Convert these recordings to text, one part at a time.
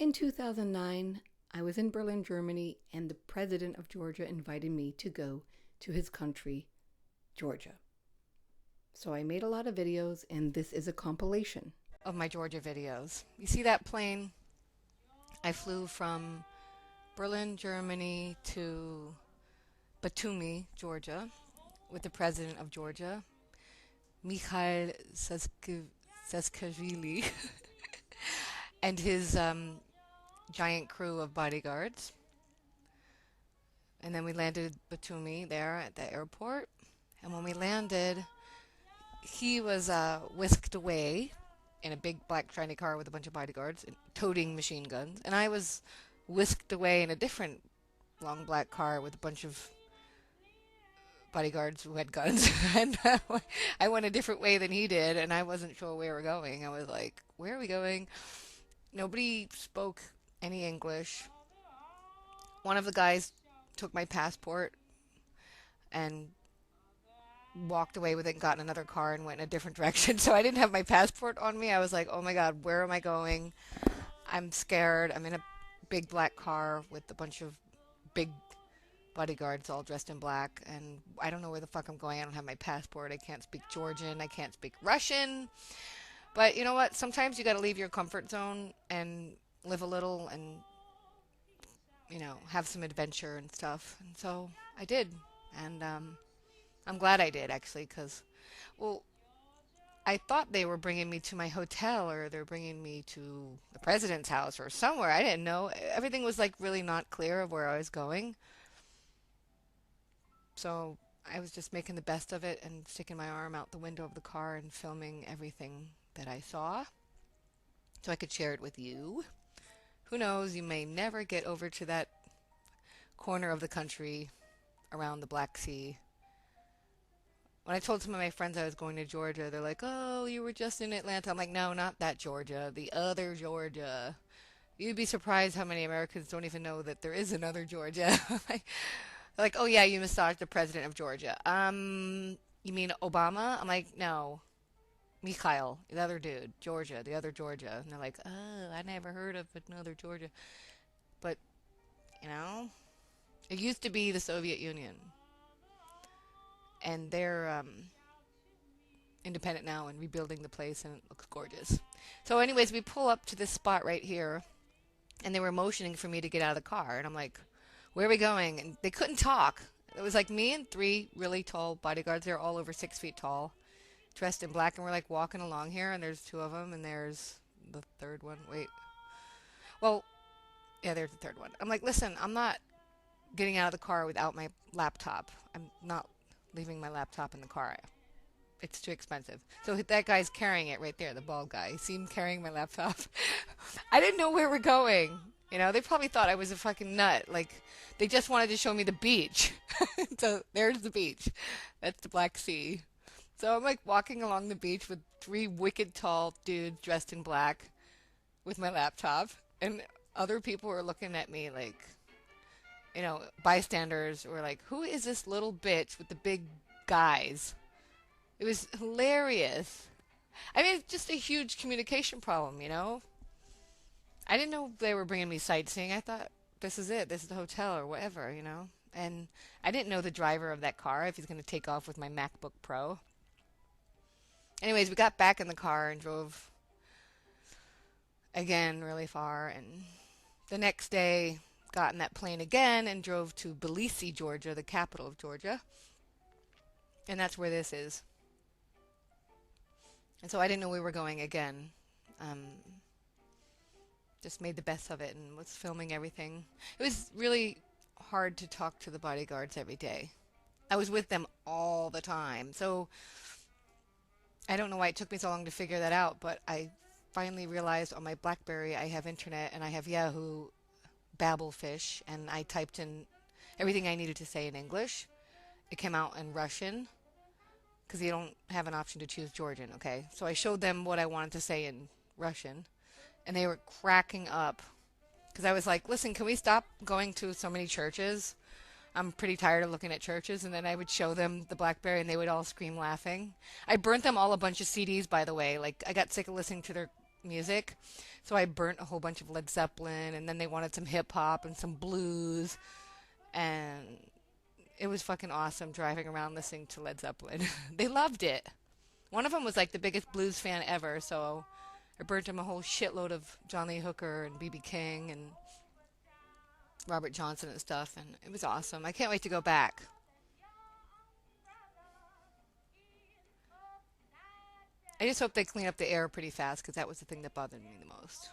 In 2009, I was in Berlin, Germany, and the president of Georgia invited me to go to his country, Georgia. So I made a lot of videos, and this is a compilation of my Georgia videos. You see that plane? I flew from Berlin, Germany to Batumi, Georgia, with the president of Georgia, Mikhail Saakashvili, and his giant crew of bodyguards. And then we landed Batumi there at the airport. And when we landed, he was whisked away in a big black shiny car with a bunch of bodyguards toting machine guns. And I was whisked away in a different long black car with a bunch of bodyguards who had guns. And I went a different way than he did, and I wasn't sure where we were going. I was like, where are we going? Nobody spoke any English. One of the guys took my passport and walked away with it and got in another car and went in a different direction. So I didn't have my passport on me. I was like, oh my God, where am I going? I'm scared. I'm in a big black car with a bunch of big bodyguards all dressed in black, and I don't know where the fuck I'm going. I don't have my passport. I can't speak Georgian. I can't speak Russian. But you know what? Sometimes you got to leave your comfort zone and live a little and, have some adventure and stuff. And so I did. And I'm glad I did, actually, because, well, I thought they were bringing me to my hotel or they're bringing me to the president's house or somewhere. I didn't know. Everything was like really not clear of where I was going. So I was just making the best of it and sticking my arm out the window of the car and filming everything that I saw so I could share it with you. Who knows, you may never get over to that corner of the country around the Black Sea. When I told some of my friends I was going to Georgia, they're like, oh, you were just in Atlanta. I'm like, no, not that Georgia, the other Georgia. You'd be surprised how many Americans don't even know that there is another Georgia. Like, oh yeah, you massaged the president of Georgia. You mean Obama? I'm like, no. Mikhail, the other dude. Georgia, the other Georgia. And they're like, oh, I never heard of another Georgia. But, it used to be the Soviet Union. And they're independent now and rebuilding the place, and it looks gorgeous. So anyways, we pull up to this spot right here, and they were motioning for me to get out of the car. And I'm like, where are we going? And they couldn't talk. It was like me and three really tall bodyguards. They're all over 6 feet tall, dressed in black. And we're like walking along here, and there's two of them, and there's the third one. Wait. Well, yeah, there's the third one. I'm like, listen, I'm not getting out of the car without my laptop. I'm not leaving my laptop in the car. It's too expensive. So that guy's carrying it right there, the bald guy. You see him carrying my laptop? I didn't know where we're going. They probably thought I was a fucking nut. Like, they just wanted to show me the beach. So there's the beach. That's the Black Sea. So I'm like walking along the beach with three wicked tall dudes dressed in black with my laptop. And other people were looking at me like, bystanders were like, who is this little bitch with the big guys? It was hilarious. I mean, it's just a huge communication problem, I didn't know they were bringing me sightseeing. I thought, this is it. This is the hotel or whatever, And I didn't know the driver of that car, if he's going to take off with my MacBook Pro. Anyways, we got back in the car and drove again really far. And the next day, got in that plane again and drove to Tbilisi, Georgia, the capital of Georgia. And that's where this is. And so I didn't know we were going again. Just made the best of it and was filming everything. It was really hard to talk to the bodyguards every day. I was with them all the time. So I don't know why it took me so long to figure that out, but I finally realized on my BlackBerry I have internet and I have Yahoo Babelfish, and I typed in everything I needed to say in English. It came out in Russian because you don't have an option to choose Georgian, okay? So I showed them what I wanted to say in Russian. And they were cracking up because I was like, listen, can we stop going to so many churches? I'm pretty tired of looking at churches. And then I would show them the BlackBerry and they would all scream laughing. I burnt them all a bunch of CDs, by the way. Like, I got sick of listening to their music. So I burnt a whole bunch of Led Zeppelin, and then they wanted some hip hop and some blues, and it was fucking awesome driving around listening to Led Zeppelin. They loved it. One of them was like the biggest blues fan ever, so I burnt him a whole shitload of John Lee Hooker and B.B. King and Robert Johnson and stuff, and it was awesome. I can't wait to go back. I just hope they clean up the air pretty fast because that was the thing that bothered me the most.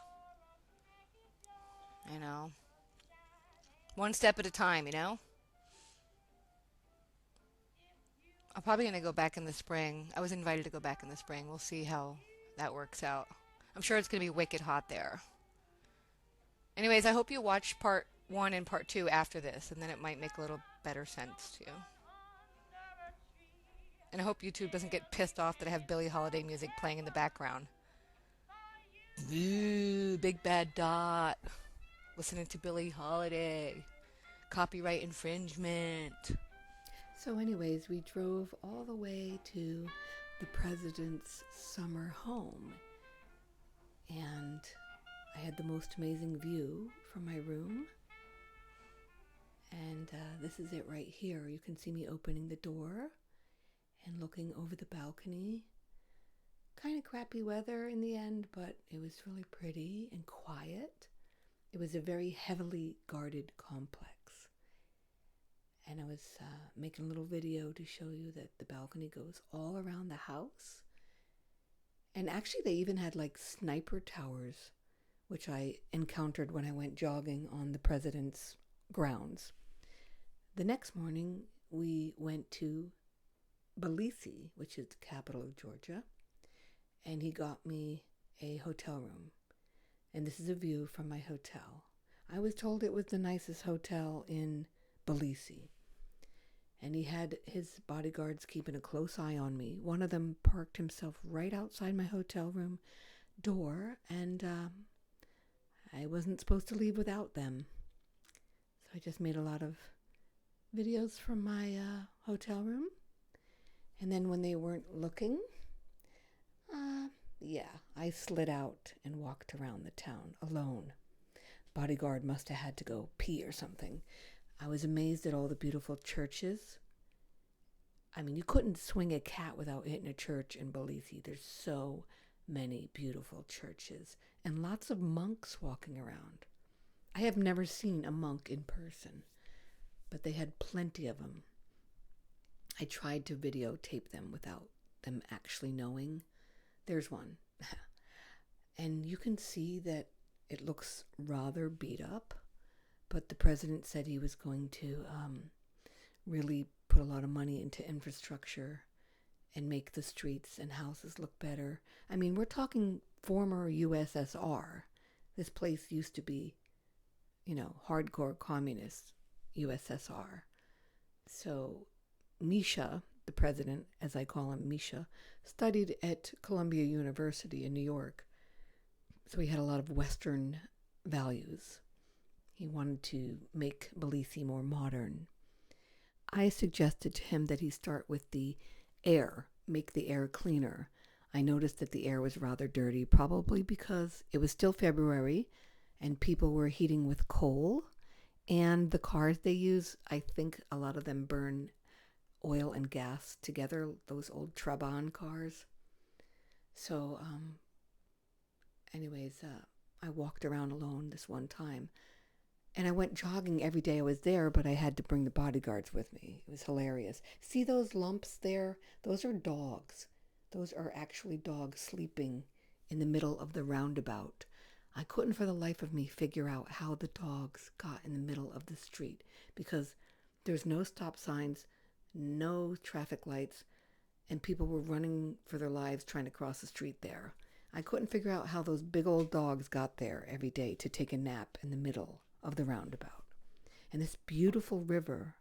You know, one step at a time. You know, I'm probably gonna go back in the spring. I was invited to go back in the spring. We'll see how that works out. I'm sure it's gonna be wicked hot there. Anyways, I hope you watch part one and part two after this, and then it might make a little better sense to you. And I hope YouTube doesn't get pissed off that I have Billie Holiday music playing in the background. Ooh, big bad dot. Listening to Billie Holiday. Copyright infringement. So anyways, we drove all the way to the president's summer home. And I had the most amazing view from my room. And this is it right here. You can see me opening the door and looking over the balcony. Kind of crappy weather in the end, but it was really pretty and quiet. It was a very heavily guarded complex. And I was making a little video to show you that the balcony goes all around the house. And actually they even had like sniper towers, which I encountered when I went jogging on the president's grounds. The next morning we went to Tbilisi, which is the capital of Georgia, and he got me a hotel room. And this is a view from my hotel. I was told it was the nicest hotel in Tbilisi. And he had his bodyguards keeping a close eye on me. One of them parked himself right outside my hotel room door, and I wasn't supposed to leave without them. So I just made a lot of videos from my hotel room. And then when they weren't looking, I slid out and walked around the town alone. Bodyguard must have had to go pee or something. I was amazed at all the beautiful churches. I mean, you couldn't swing a cat without hitting a church in Tbilisi. There's so many beautiful churches and lots of monks walking around. I have never seen a monk in person, but they had plenty of them. I tried to videotape them without them actually knowing. There's one. And you can see that it looks rather beat up, but the president said he was going to really put a lot of money into infrastructure and make the streets and houses look better. I mean, we're talking former USSR. This place used to be, hardcore communist USSR. So Misha, the president, as I call him, Misha, studied at Columbia University in New York. So he had a lot of Western values. He wanted to make Tbilisi more modern. I suggested to him that he start with the air, make the air cleaner. I noticed that the air was rather dirty, probably because it was still February and people were heating with coal. And the cars they use, I think a lot of them burn oil and gas together, those old Trabant cars. So, I walked around alone this one time. And I went jogging every day I was there, but I had to bring the bodyguards with me. It was hilarious. See those lumps there? Those are dogs. Those are actually dogs sleeping in the middle of the roundabout. I couldn't for the life of me figure out how the dogs got in the middle of the street because there's no stop signs, no traffic lights, and people were running for their lives trying to cross the street there. I couldn't figure out how those big old dogs got there every day to take a nap in the middle of the roundabout. And this beautiful river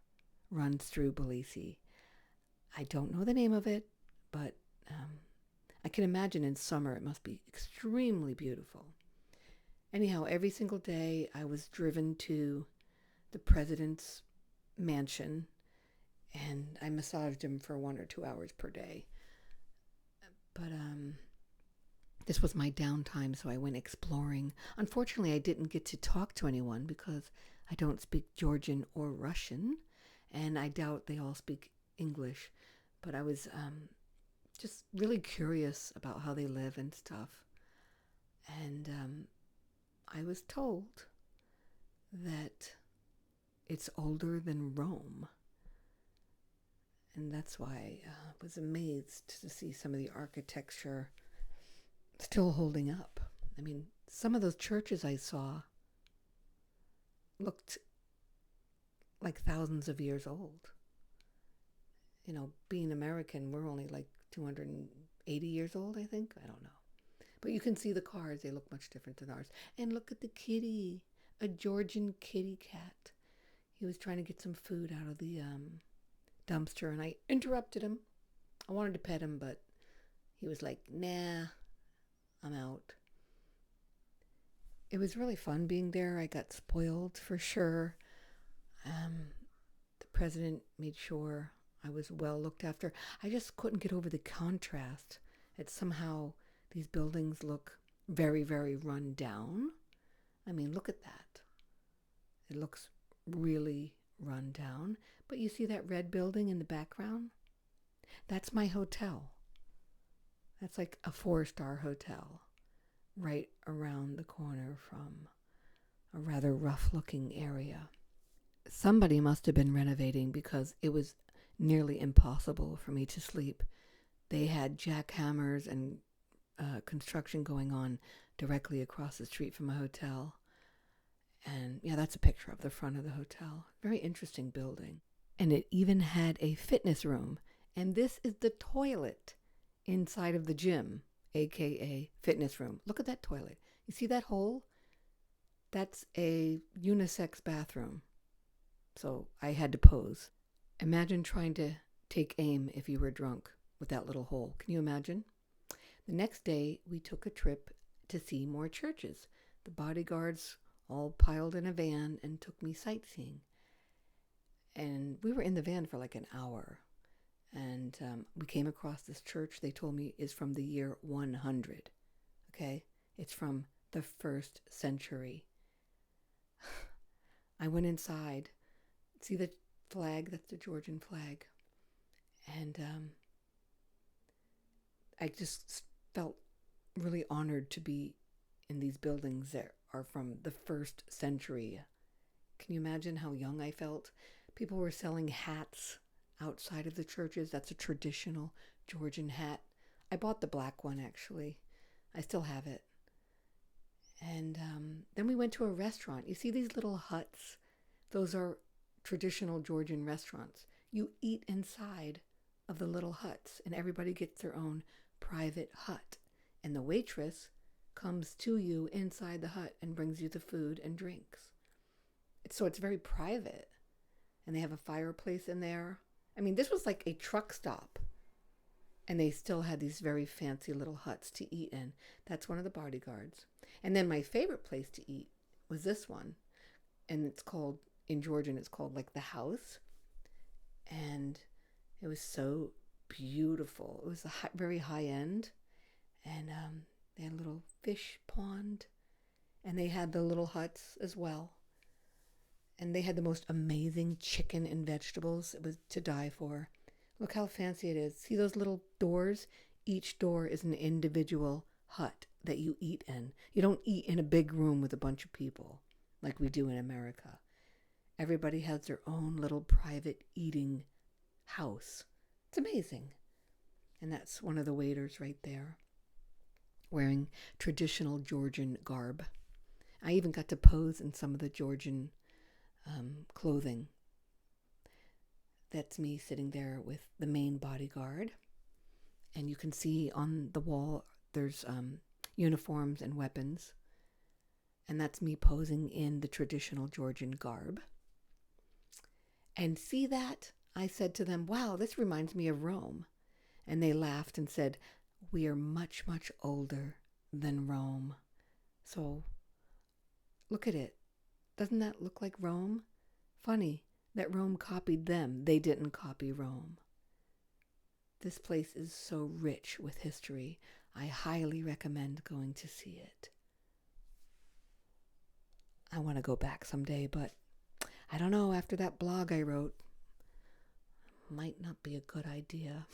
runs through Tbilisi. I don't know the name of it, but I can imagine in summer it must be extremely beautiful. Anyhow, every single day I was driven to the president's mansion and I massaged him for 1 or 2 hours per day. But This was my downtime, so I went exploring. Unfortunately, I didn't get to talk to anyone because I don't speak Georgian or Russian, and I doubt they all speak English. But I was just really curious about how they live and stuff. And I was told that it's older than Rome. And that's why I was amazed to see some of the architecture still holding up. I mean, some of those churches I saw looked like thousands of years old. You know, being American, we're only like 280 years old, I think. I don't know. But you can see the cars, they look much different than ours. And look at the kitty, a Georgian kitty cat. He was trying to get some food out of the dumpster, and I interrupted him. I wanted to pet him, but he was like, nah, I'm out. It was really fun being there. I got spoiled for sure. The president made sure I was well looked after. I just couldn't get over the contrast. It's somehow these buildings look very, very run down. I mean, look at that. It looks really run down. But you see that red building in the background? That's my hotel. That's like a 4-star hotel right around the corner from a rather rough looking area. Somebody must have been renovating because it was nearly impossible for me to sleep. They had jackhammers and construction going on directly across the street from a hotel. And yeah, that's a picture of the front of the hotel. Very interesting building. And it even had a fitness room. And this is the toilet inside of the gym, aka fitness room. Look at that toilet. You see that hole? That's a unisex bathroom. So I had to pose. Imagine trying to take aim if you were drunk with that little hole. Can you imagine? The next day, we took a trip to see more churches. The bodyguards all piled in a van and took me sightseeing. And we were in the van for like an hour. And we came across this church they told me is from the year 100. Okay? It's from the 1st century. I went inside. See the flag? That's the Georgian flag. And I just felt really honored to be in these buildings that are from the 1st century. Can you imagine how young I felt? People were selling hats outside of the churches. That's a traditional Georgian hat. I bought the black one, actually. I still have it. And then we went to a restaurant. You see these little huts? Those are traditional Georgian restaurants. You eat inside of the little huts, and everybody gets their own private hut. And the waitress comes to you inside the hut and brings you the food and drinks. So it's very private. And they have a fireplace in there. I mean, this was like a truck stop. And they still had these very fancy little huts to eat in. That's one of the bodyguards. And then my favorite place to eat was this one. And it's called, in Georgian, it's called like the house. And it was so beautiful. It was a very high end. And they had a little fish pond. And they had the little huts as well. And they had the most amazing chicken and vegetables. It was to die for. Look how fancy it is. See those little doors? Each door is an individual hut that you eat in. You don't eat in a big room with a bunch of people like we do in America. Everybody has their own little private eating house. It's amazing. And that's one of the waiters right there, wearing traditional Georgian garb. I even got to pose in some of the Georgian clothing. That's me sitting there with the main bodyguard. And you can see on the wall there's uniforms and weapons. And that's me posing in the traditional Georgian garb. And see that? I said to them, wow, this reminds me of Rome. And they laughed and said, we are much, much older than Rome. So look at it. Doesn't that look like Rome? Funny that Rome copied them. They didn't copy Rome. This place is so rich with history. I highly recommend going to see it. I want to go back someday, but I don't know, after that blog I wrote, might not be a good idea.